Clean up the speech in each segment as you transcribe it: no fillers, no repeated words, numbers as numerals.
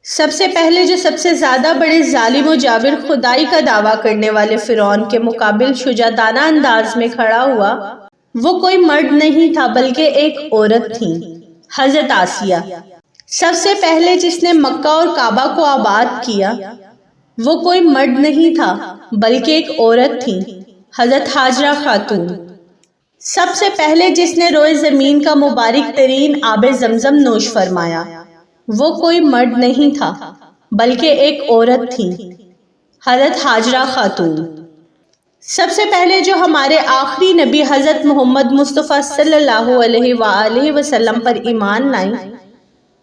سب سے پہلے جو سب سے زیادہ بڑے ظالم و جابر خدائی کا دعویٰ کرنے والے فرعون کے مقابل شجاعانہ انداز میں کھڑا ہوا، وہ کوئی مرد نہیں تھا بلکہ ایک عورت تھی، حضرت آسیہ۔ سب سے پہلے جس نے مکہ اور کعبہ کو آباد کیا، وہ کوئی مرد نہیں تھا بلکہ ایک عورت تھی، حضرت ہاجرہ خاتون۔ سب سے پہلے جس نے روئے زمین کا مبارک ترین آب زمزم نوش فرمایا، وہ کوئی مرد نہیں تھا بلکہ ایک عورت تھی، حضرت ہاجرہ خاتون۔ سب سے پہلے جو ہمارے آخری نبی حضرت محمد مصطفیٰ صلی اللہ علیہ وآلہ وسلم پر ایمان لائیں،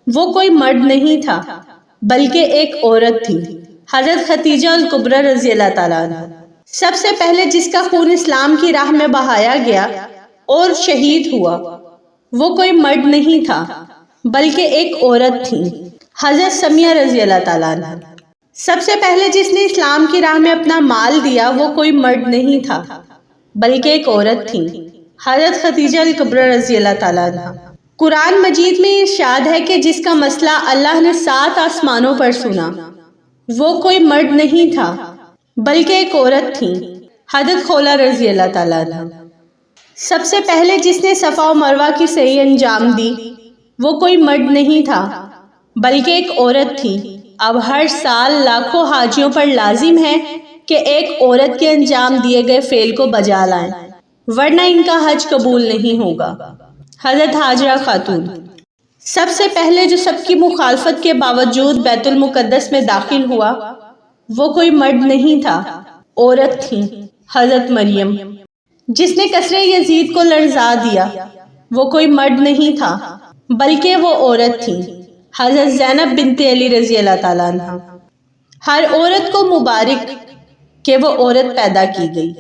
وہ کوئی مرد نہیں تھا بلکہ ایک عورت تھی، حضرت خدیجہ الکبریٰ رضی اللہ تعالیٰ عنہ۔ سب سے پہلے جس کا خون اسلام کی راہ میں بہایا گیا اور شہید ہوا، وہ کوئی مرد نہیں تھا بلکہ ایک عورت تھی، حضرت سمیہ رضی اللہ تعالیٰ عنہ۔ سب سے پہلے جس نے اسلام کی راہ میں اپنا مال دیا، وہ کوئی مرد نہیں تھا بلکہ ایک عورت تھی، حضرت خدیجہ الکبریٰ رضی اللہ تعالیٰ عنہ۔ قرآن مجید میں ارشاد ہے کہ جس کا مسئلہ اللہ نے 7 آسمانوں پر سنا، وہ کوئی مرد نہیں تھا بلکہ ایک عورت تھی، حضرت خولہ رضی اللہ تعالیٰ عنہ۔ سب سے پہلے جس نے صفا و مروہ کی صحیح انجام دی، وہ کوئی مرد نہیں تھا بلکہ ایک عورت تھی۔ اب ہر سال لاکھوں حاجیوں پر لازم ہے کہ ایک عورت کے انجام دیے گئے فعل کو بجا لائیں، ورنہ ان کا حج قبول نہیں ہوگا، حضرت ہاجرہ خاتون۔ سب سے پہلے جو سب کی مخالفت کے باوجود بیت المقدس میں داخل ہوا، وہ کوئی مرد نہیں تھا، عورت تھی، حضرت مریم۔ جس نے قصر یزید کو لرزا دیا، وہ کوئی مرد نہیں تھا بلکہ وہ عورت تھی، حضرت زینب بنت علی رضی اللہ تعالیٰ عنہ۔ ہر عورت کو مبارک کہ وہ عورت پیدا کی گئی۔